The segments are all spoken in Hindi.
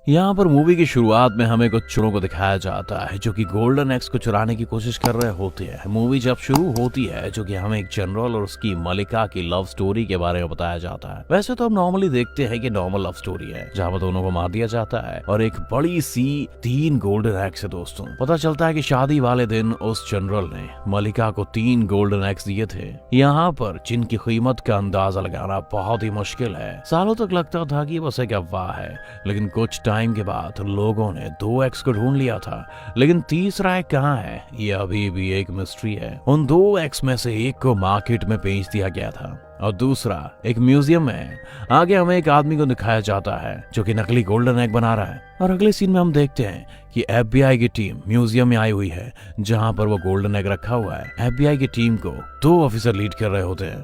यहाँ पर मूवी की शुरुआत में हमें कुछ चोरों को दिखाया जाता है जो कि गोल्डन एक्स को चुराने की कोशिश कर रहे होते हैं। मूवी जब शुरू होती है जो कि हमें एक जनरल और उसकी मलिका की लव स्टोरी के बारे में बताया जाता है। वैसे तो हम नॉर्मली देखते हैं कि नॉर्मल लव स्टोरी है जहाँ पर दोनों को मार दिया जाता है और एक बड़ी सी 3 गोल्डन एक्स है। दोस्तों, पता चलता है कि शादी वाले दिन उस जनरल ने मलिका को 3 गोल्डन एक्स दिए थे, यहाँ पर जिनकी कीमत का अंदाजा लगाना बहुत ही मुश्किल है। सालों तक लगता था कि बस एक अफवाह है, लेकिन कुछ टाइम के बाद लोगों ने 2 एक्स को ढूंढ लिया था, लेकिन तीसरा एक कहाँ है ये अभी भी एक मिस्ट्री है। उन 2 एक्स में से एक को मार्केट में बेच दिया गया था और दूसरा एक म्यूजियम में है। आगे हमें एक आदमी को दिखाया जाता है जो कि नकली गोल्डन एग बना रहा है और अगले सीन में हम देखते हैं कि FBI की टीम म्यूजियम में आई हुई है जहां पर वो गोल्डन एग रखा हुआ है। FBI की टीम को 2 ऑफिसर लीड कर रहे होते हैं।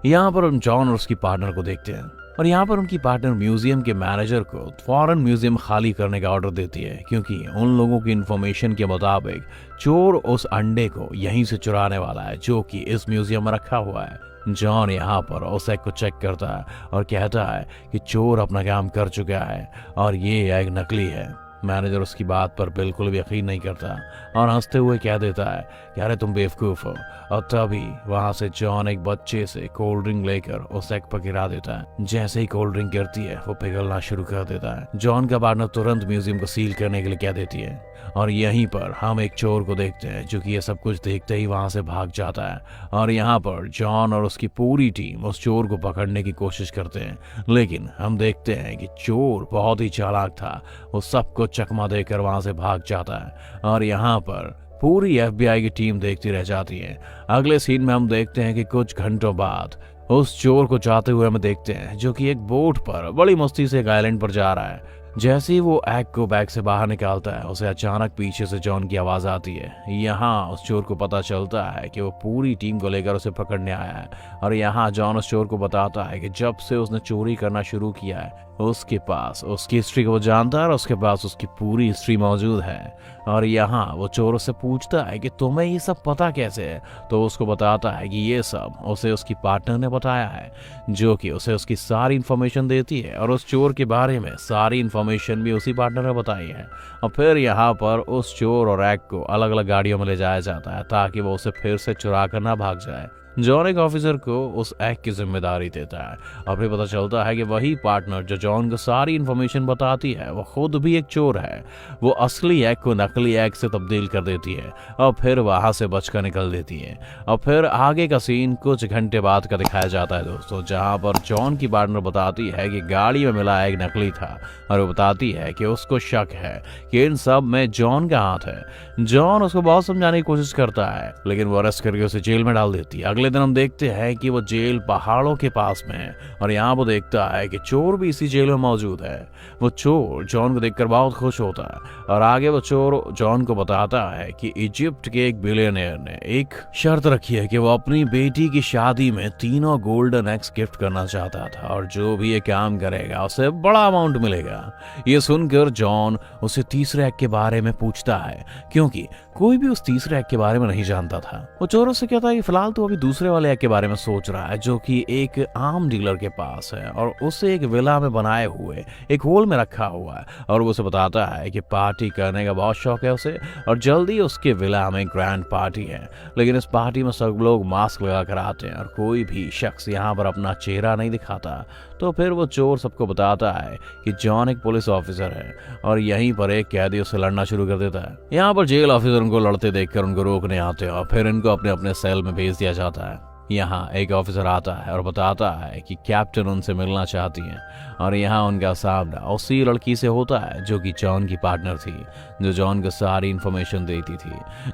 यहाँ पर हम जॉन और उसकी पार्टनर को देखते हैं और यहाँ पर उनकी पार्टनर म्यूजियम के मैनेजर को फौरन म्यूजियम खाली करने का ऑर्डर देती है, क्योंकि उन लोगों की इंफॉर्मेशन के मुताबिक चोर उस अंडे को यहीं से चुराने वाला है जो कि इस म्यूजियम में रखा हुआ है। जॉन यहाँ पर उस एग को चेक करता है और कहता है कि चोर अपना काम कर चुका है और ये एग नकली है। मैनेजर उसकी बात पर बिल्कुल भी यकीन नहीं करता और हंसते हुए कह देता है कि अरे तुम बेवकूफ हो। और तभी वहां से जॉन एक बच्चे से कोल्ड ड्रिंक लेकर उस एग पर गिरा देता है। जैसे ही कोल्ड ड्रिंक गिरती है वो पिघलना शुरू कर देता है। जॉन का पार्टनर तुरंत म्यूजियम को सील करने के लिए कह देती है और यहीं पर हम एक चोर को देखते हैं जो कि ये सब कुछ देखते ही वहां से भाग जाता है और यहाँ पर जॉन और उसकी पूरी टीम उस चोर को पकड़ने की कोशिश करते हैं, लेकिन हम देखते हैं कि चोर बहुत ही चालाक था। वो सबको चकमा देकर वहां से भाग जाता है और यहाँ पर पूरी FBI की टीम देखती रह जाती है। अगले सीन में हम देखते हैं कि कुछ घंटों बाद उस चोर को जाते हुए हम देखते हैं जो कि एक बोट पर बड़ी मस्ती से एक आइलैंड पर जा रहा है। जैसे ही वो एग को बैग से बाहर निकालता है उसे अचानक पीछे से जॉन की आवाज आती है। यहाँ उस चोर को पता चलता है कि वो पूरी टीम को लेकर उसे पकड़ने आया है और यहाँ जॉन उस चोर को बताता है कि जब से उसने चोरी करना शुरू किया है उसके पास उसकी हिस्ट्री को वो जानता है और उसके पास उसकी पूरी हिस्ट्री मौजूद है। और यहाँ वो चोर उससे पूछता है कि तुम्हें ये सब पता कैसे है, तो उसको बताता है कि ये सब उसे उसकी पार्टनर ने बताया है जो कि उसे उसकी सारी इन्फॉर्मेशन देती है और उस चोर के बारे में सारी इन्फॉर्मेशन भी उसी पार्टनर ने बताई है। और फिर यहाँ पर उस चोर और एग को अलग अलग गाड़ियों में ले जाया जाता है ताकि वो उसे फिर से चुरा कर ना भाग जाए। जॉन एक ऑफिसर को उस एग की जिम्मेदारी देता है और फिर पता चलता है कि वही पार्टनर जो जॉन को सारी इन्फॉर्मेशन बताती है वो खुद भी एक चोर है। वो असली एग को नकली एग से तब्दील कर देती है और फिर वहां से बचकर निकल देती है। और फिर आगे का सीन कुछ घंटे बाद का दिखाया जाता है दोस्तों, जहां पर जॉन की पार्टनर बताती है कि गाड़ी में मिला एग नकली था और वो बताती है कि उसको शक है कि इन सब में जॉन का हाथ है। जॉन उसको बहुत समझाने की कोशिश करता है लेकिन वो अरेस्ट करके उसे जेल में डाल देती है। अगले दिन हम देखते हैं कि वो जेल पहाड़ों के पास में है और यहाँ वो देखता है कि चोर भी इसी जेल में मौजूद है। वो चोर जॉन को देखकर बहुत खुश होता है और आगे वो चोर जॉन को बताता है कि इजिप्ट के एक बिलियनियर ने एक शर्त रखी है कि वो अपनी बेटी की शादी में 3 गोल्डन एग्स गिफ्ट करना चाहता था और जो भी ये काम करेगा उसे बड़ा अमाउंट मिलेगा। ये सुनकर जॉन उसे तीसरे एग के बारे में पूछता है क्योंकि कोई भी उस तीसरे एग के बारे में नहीं जानता था। वो चोरों से कहता है कि फिलहाल तो अभी दूसरे वाले एग के बारे में सोच रहा है जो कि एक आम डीलर के पास है और उसे एक विला में बनाए हुए एक होल में रखा हुआ है। और वो उसे बताता है कि पार्टी करने का बहुत शौक है उसे और जल्दी उसके विला में ग्रैंड पार्टी है, लेकिन इस पार्टी में सब लोग मास्क लगा कर आते हैं और कोई भी शख्स यहाँ पर अपना चेहरा नहीं दिखाता। तो फिर वो चोर सबको बताता है कि जॉन एक पुलिस ऑफिसर है और यहीं पर एक कैदी उससे लड़ना शुरू कर देता है। यहाँ पर जेल ऑफिसर उनको लड़ते देखकर उनको रोकने आते हैं और फिर इनको अपने अपने सेल में भेज दिया जाता है। यहाँ एक ऑफिसर आता है और बताता है कि कैप्टन उनसे मिलना चाहती हैं और यहाँ उनका सामना उसी लड़की से होता है जो कि जॉन की पार्टनर थी, जो जॉन को सारी इन्फॉर्मेशन देती थी,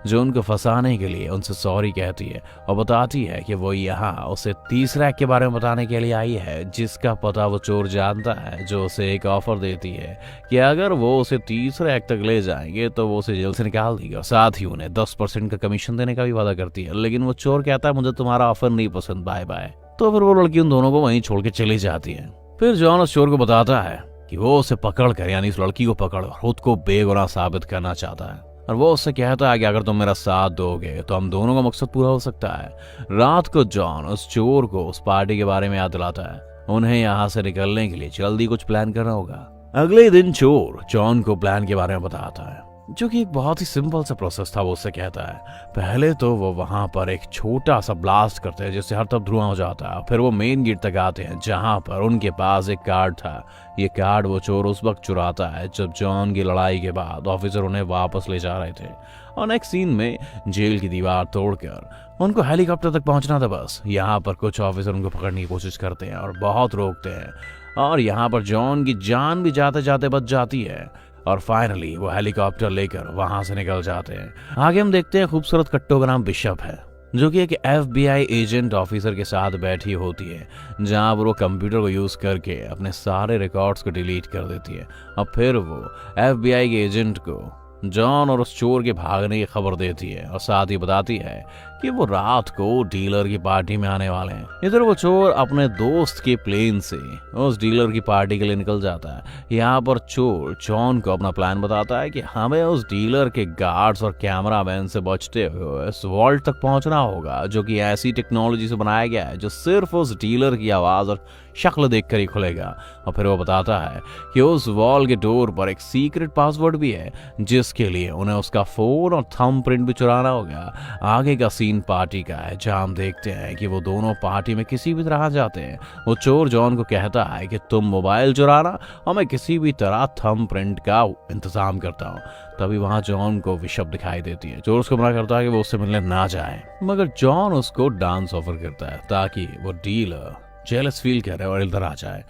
जो उनको फंसाने के लिए उनसे सॉरी कहती है और बताती है कि वो यहाँ उसे तीसरे एग के बारे में बताने के लिए आई है जिसका पता वो चोर जानता है, जो उसे एक ऑफर देती है कि अगर वो उसे तीसरे एग तक ले जाएंगे तो वो उसे जेल से निकाल देगी और साथ ही उन्हें 10% का कमीशन देने का भी वादा करती है। लेकिन वो चोर कहता है मुझे तुम्हारा ऑफर नहीं पसंद, बाय बाय। तो फिर वो लड़की उन दोनों को वहीं छोड़ के चली जाती है। फिर जॉन उस चोर को बताता है कि वो उसे पकड़ कर यानी इस लड़की को पकड़ खुद को बेगुनाह साबित करना चाहता है और वो उससे कहता है कि अगर तुम मेरा साथ दोगे तो हम दोनों का मकसद पूरा हो सकता है। रात को जॉन उस चोर को उस पार्टी के बारे में याद दिलाता है। उन्हें यहाँ से निकलने के लिए जल्दी कुछ प्लान करना होगा। अगले दिन चोर जॉन को प्लान के बारे में बताता है, जो कि एक बहुत ही सिंपल सा प्रोसेस था। वो उससे कहता है पहले तो वो वहां पर एक छोटा सा ब्लास्ट करते हैं जिससे हर तरफ धुआं हो जाता है। फिर वो मेन गेट तक आते हैं जहां पर उनके पास एक कार्ड था। ये कार्ड वो चोर उस वक्त चुराता है जब जॉन की लड़ाई के बाद ऑफिसर उन्हें वापस ले जा रहे थे। और नेक्स्ट सीन में जेल की दीवार तोड़कर उनको हेलीकॉप्टर तक पहुंचना था बस। यहाँ पर कुछ ऑफिसर उनको पकड़ने की कोशिश करते हैं और बहुत रोकते हैं, और यहाँ पर जॉन की जान भी जाते जाते बच जाती है। और फाइनली वो हेलीकॉप्टर लेकर वहां से निकल जाते हैं। आगे हम देखते हैं खूबसूरत कट्टो का नाम बिशप है, जो कि एक FBI एजेंट ऑफिसर के साथ बैठी होती है, जहां वो कंप्यूटर को यूज करके अपने सारे रिकॉर्ड्स को डिलीट कर देती है। और फिर वो FBI के एजेंट को जॉन और उस चोर के भागने की खबर देती है और साथ ही बताती है कि वो रात को डीलर की पार्टी में आने वाले हैं। इधर वो चोर अपने दोस्त के प्लेन से उस डीलर की पार्टी के लिए निकल जाता है। यहाँ पर चोर जॉन को अपना प्लान बताता है कि हमें उस डीलर के गार्ड्स और कैमरामैन से बचते हुए इस वॉल्ट तक पहुंचना होगा, जो कि ऐसी टेक्नोलॉजी से बनाया गया है जो सिर्फ उस डीलर की आवाज और शक्ल देखकर ही खुलेगा। और फिर वो बताता है कि उस वॉल के डोर पर एक सीक्रेट पासवर्ड भी है, जिसके लिए उन्हें उसका फोन और थंब प्रिंट भी चुराना होगा। आगे का सीन पार्टी का है, जहां हम देखते हैं कि वो दोनों पार्टी में किसी भी तरह जाते हैं। वो चोर जॉन को कहता है कि तुम मोबाइल चुराना और मैं किसी भी तरह थंब प्रिंट का इंतजाम करता हूँ। तभी वहां जॉन को बिशप दिखाई देती है। चोर उसको मना करता है कि वो उससे मिलने ना जाए, मगर जॉन उसको डांस ऑफर करता है ताकि वो डीलर जेलस फील करे और इधर आ जाए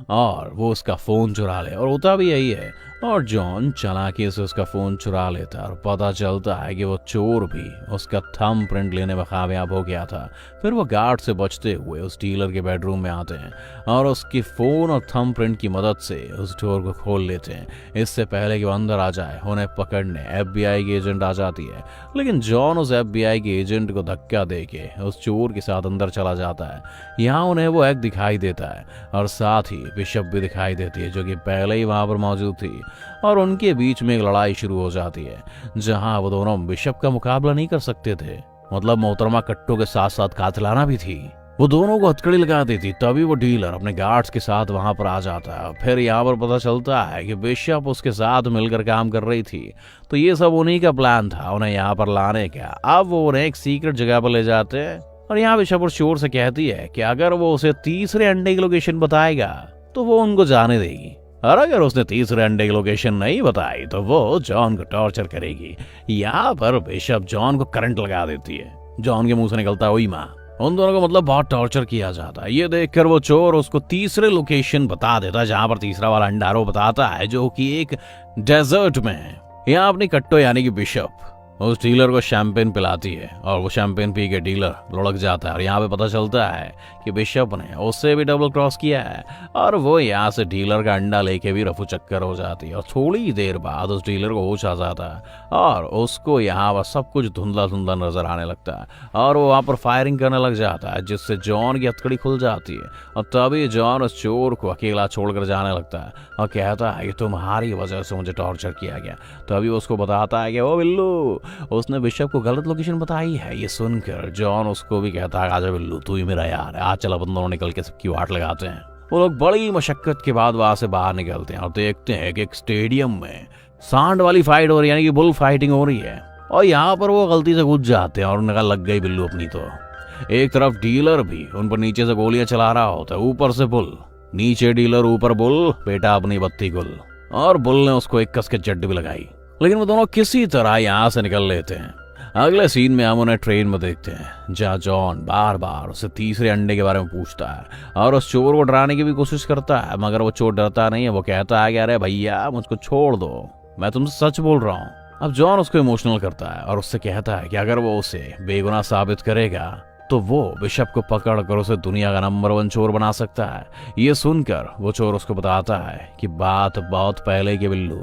और वो उसका फोन चुरा ले। और होता भी यही है, और जॉन चालाकी से उसका फोन चुरा लेता है और पता चलता है कि वो चोर भी उसका थंब प्रिंट लेने में कामयाब हो गया था। फिर वो गार्ड से बचते हुए उस डीलर के बेडरूम में आते हैं और उसकी फोन और थंब प्रिंट की मदद से उस डोर को खोल लेते हैं। इससे पहले कि वो अंदर आ जाए, उन्हें पकड़ने FBI की एजेंट आ जाती है, लेकिन जॉन उस FBI के एजेंट को धक्का देके उस चोर के साथ अंदर चला जाता है। यहाँ उन्हें वो एक दिखाई देता है और साथ ही बिशप भी दिखाई देती है, जो कि पहले ही वहां पर मौजूद थी। और उनके बीच में एक लड़ाई शुरू हो जाती है, जहां वो दोनों बिशप का मुकाबला नहीं कर सकते थे। मतलब मोहतरमा कट्टो के साथ साथ कातिलाना भी थी। वो दोनों को हथकड़ी लगा दी थी। तभी वो डीलर अपने गार्ड्स के साथ वहां पर आ जाता है। फिर यहाँ पर पता चलता है कि बिशप उसके साथ मिलकर काम कर रही थी, तो ये सब उन्हीं का प्लान था उन्हें यहाँ पर लाने का। अब वो उन्हें एक सीक्रेट जगह पर ले जाते हैं और यहाँ बिशप और चोर से कहती है कि अगर वो उसे तीसरे अंडे की लोकेशन बताएगा तो वो उनको जाने देगी, और अगर उसने तीसरे अंडे की लोकेशन नहीं बताई तो वो जॉन को टॉर्चर करेगी। यहाँ पर बिशप जॉन को करंट लगा देती है। जॉन के मुंह से निकलता है ओई माँ। उन दोनों को मतलब बहुत टॉर्चर किया जाता है। ये देखकर वो चोर उसको तीसरे लोकेशन बता देता है, जहां पर तीसरा वाला अंडा वो बताता है, जो कि एक डेजर्ट में है। यहाँ अपनी कट्टो यानी कि बिशप उस डीलर को शैंपेन पिलाती है और वो शैंपेन पी के डीलर लुढ़क जाता है। और यहाँ पे पता चलता है कि बिशप ने उससे भी डबल क्रॉस किया है और वो यहाँ से डीलर का अंडा लेके भी रफू चक्कर हो जाती है। और थोड़ी देर बाद उस डीलर को होश आ जाता है और उसको यहाँ पर सब कुछ धुंधला धुंधला नजर आने लगता है और वो वहाँ पर फायरिंग करने लग जाता है, जिससे जॉन की हथकड़ी खुल जाती है। और तभी जॉन उस चोर को अकेला छोड़कर जाने लगता है और कहता है कि तुम्हारी वजह से मुझे टॉर्चर किया गया। तभी उसको बताता है कि ओ बिल्लू, उसने बिशप को गलत लोकेशन बताई है। ये सुनकर जॉन उसको भी कहता है आजा बिल्लू, तू ही मेरा यार है, आज चल अपन दोनों निकल के सबकी वाट लगाते हैं। वो लोग बड़ी मशक्कत के बाद वहां से बाहर निकलते हैं और देखते हैं कि एक स्टेडियम में सांड वाली फाइट हो रही है, यानी कि बुल फाइटिंग हो रही है। और यहाँ पर वो गलती से कूद जाते हैं और उन्हें लग गई बिल्लू अपनी। तो एक तरफ डीलर भी उन पर नीचे से गोलियां चला रहा होता है, ऊपर से बुल, नीचे डीलर ऊपर बुल, बेटा अपनी बत्ती गुल। और बुल ने उसको एक कस के जड्डी भी लगाई, लेकिन वो दोनों किसी तरह यहाँ से निकल लेते हैं। अगले सीन में हम उन्हें ट्रेन में देखते हैं, जहाँ जॉन बार बार उसे तीसरे अंडे के बारे में पूछता है और उस चोर को डराने की भी कोशिश करता है, मगर वो चोर डरता नहीं है। वो कहता है कि अरे भैया मुझको छोड़ दो, मैं तुमसे सच बोल रहा हूँ। अब जॉन उसको इमोशनल करता है और उससे कहता है कि अगर वो उसे बेगुनाह साबित करेगा तो वो बिशप को पकड़ कर उसे दुनिया का नंबर 1 चोर बना सकता है। ये सुनकर वो चोर उसको बताता है कि बात बहुत पहले की बिल्लू,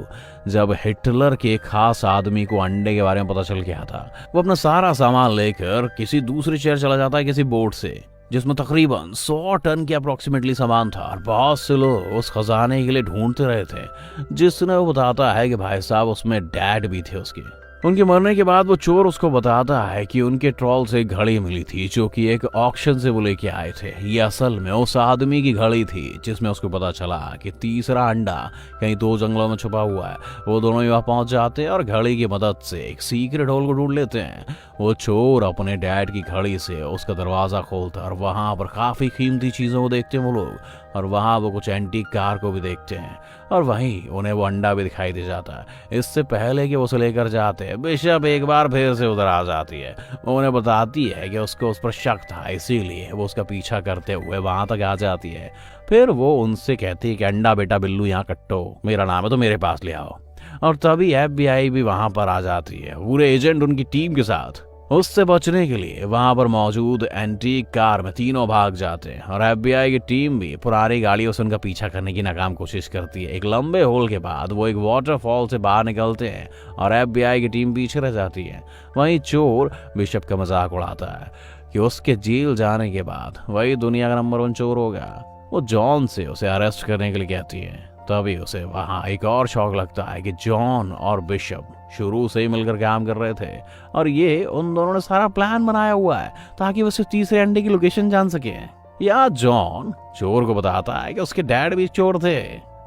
जब हिटलर के एक खास आदमी को अंडे के बारे में पता चल गया था। वो अपना सारा सामान लेकर किसी दूसरे शहर चला जाता है, किसी बोट से, जिसमें तकरीबन 100 टन के अप्रोक्सीमेटली सामान था। और बहुत से लोग उस खजाने के लिए ढूंढते रहे थे, जिसने वो बताता है कि भाई साहब उसमें डैड भी थे उसके। उनके मरने के बाद वो चोर उसको बताता है कि उनके ट्रॉल से एक घड़ी मिली थी जो कि एक ऑक्शन से वो लेके आए थे। ये असल में उस आदमी की घड़ी थी जिसमें उसको पता चला कि तीसरा अंडा कहीं 2 जंगलों में छुपा हुआ है। वो दोनों ही वहां पहुंच जाते हैं और घड़ी की मदद से एक सीक्रेट होल को ढूंढ लेते हैं। वो चोर अपने डैड की घड़ी से उसका दरवाजा खोलता है और वहां पर काफी कीमती चीजों को देखते हैं वो लोग, और वहां वो कुछ एंटीक कार को भी देखते हैं और वहीं उन्हें वो अंडा भी दिखाई दे जाता है। इससे पहले कि वो उसे लेकर जाते हैं, बिशप एक बार फिर से उधर आ जाती है। वो उन्हें बताती है कि उसको उस पर शक था, इसीलिए वो उसका पीछा करते हुए वहां तक आ जाती है। फिर वो उनसे कहती है कि अंडा बेटा बिल्लू यहाँ कट्टो, मेरा नाम है तो मेरे पास ले आओ। और तभी FBI भी वहां पर आ जाती है, पूरे एजेंट उनकी टीम के साथ। उससे बचने के लिए वहां पर मौजूद एंटीक कार में तीनों भाग जाते हैं और FBI की टीम भी पुरानी गाड़ियों से उनका पीछा करने की नाकाम कोशिश करती है। एक लंबे होल के बाद वो एक वाटरफॉल से बाहर निकलते हैं और FBI की टीम पीछे रह जाती है। वहीं चोर बिशप का मजाक उड़ाता है कि उसके जेल जाने के बाद वही दुनिया का नंबर 1 चोर होगा। वो जॉन से उसे अरेस्ट करने के लिए कहती है। तभी उसे वहां एक और शौक लगता है कि जॉन और बिशप शुरू से ही मिलकर काम कर रहे थे और ये उन दोनों ने सारा प्लान बनाया हुआ है ताकि वो सिर्फ तीसरे अंडे की लोकेशन जान सके। या जॉन चोर को बताता है कि उसके डैड भी चोर थे,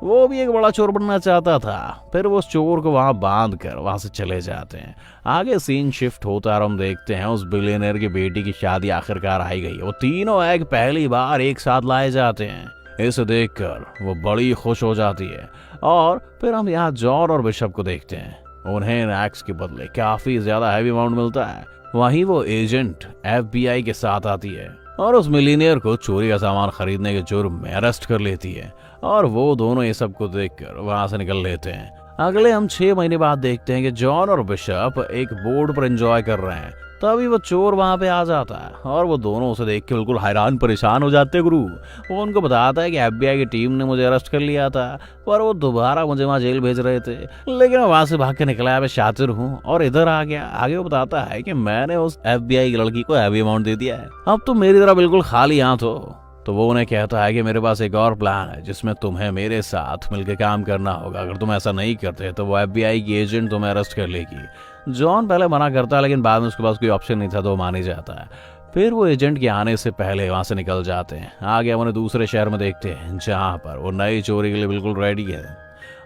वो भी एक बड़ा चोर बनना चाहता था। फिर वो उस चोर को वहां बांध कर वहां से चले जाते हैं। आगे सीन शिफ्ट होता है और हम देखते हैं उस बिलियनर की बेटी की शादी आखिरकार आई गई। वो तीनों एग पहली बार एक साथ लाए जाते हैं। इसे देखकर वो बड़ी खुश हो जाती है। और फिर हम यहाँ जॉन और बिशप को देखते हैं। उन्हें एग्स के बदले काफी ज्यादा हैवी अमाउंट मिलता है। वहीं वो एजेंट FBI के साथ आती है और उस मिलीनियर को चोरी का सामान खरीदने के जुर्म में अरेस्ट कर लेती है और वो दोनों ये सब को देखकर वहां से निकल लेते हैं। अगले हम 6 महीने बाद देखते हैं कि जॉन और बिशप एक बोर्ड पर एंजॉय कर रहे हैं। तभी वो चोर वहां पे आ जाता है और वो दोनों उसे देख के बिल्कुल हैरान परेशान हो जाते हैं। गुरु वो उनको बताता है कि FBI की टीम ने मुझे अरेस्ट कर लिया था पर वो दोबारा मुझे वहां जेल भेज रहे थे, लेकिन मैं वहां से भाग के निकला, मैं शातिर हूँ और इधर आ गया। आगे वो बताता है कि मैंने उस FBI की लड़की को हैवी अमाउंट दे दिया है, अब तुम मेरी तरह बिल्कुल खाली हाथ हो। तो वो उन्हें कहता है कि मेरे पास एक और प्लान है जिसमें तुम्हें मेरे साथ मिलकर काम करना होगा। अगर तुम ऐसा नहीं करते तो वो FBI की एजेंट तुम्हें अरेस्ट कर लेगी। जॉन पहले मना करता है लेकिन बाद में उसके पास कोई ऑप्शन नहीं था तो वो मान ही जाता है। फिर वो एजेंट के आने से पहले वहां से निकल जाते हैं। आगे हम उन्हें दूसरे शहर में देखते हैं जहां पर वो नई चोरी के लिए बिल्कुल रेडी है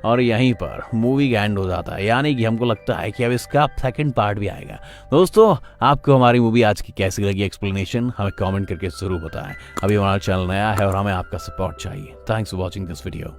और यहीं पर मूवी का एंड हो जाता है। यानी कि हमको लगता है कि अब इसका सेकंड पार्ट भी आएगा। दोस्तों आपको हमारी मूवी आज की कैसी लगी एक्सप्लेनेशन हमें कमेंट करके जरूर बताएं। अभी हमारा चैनल नया है और हमें आपका सपोर्ट चाहिए। Thanks for watching this video.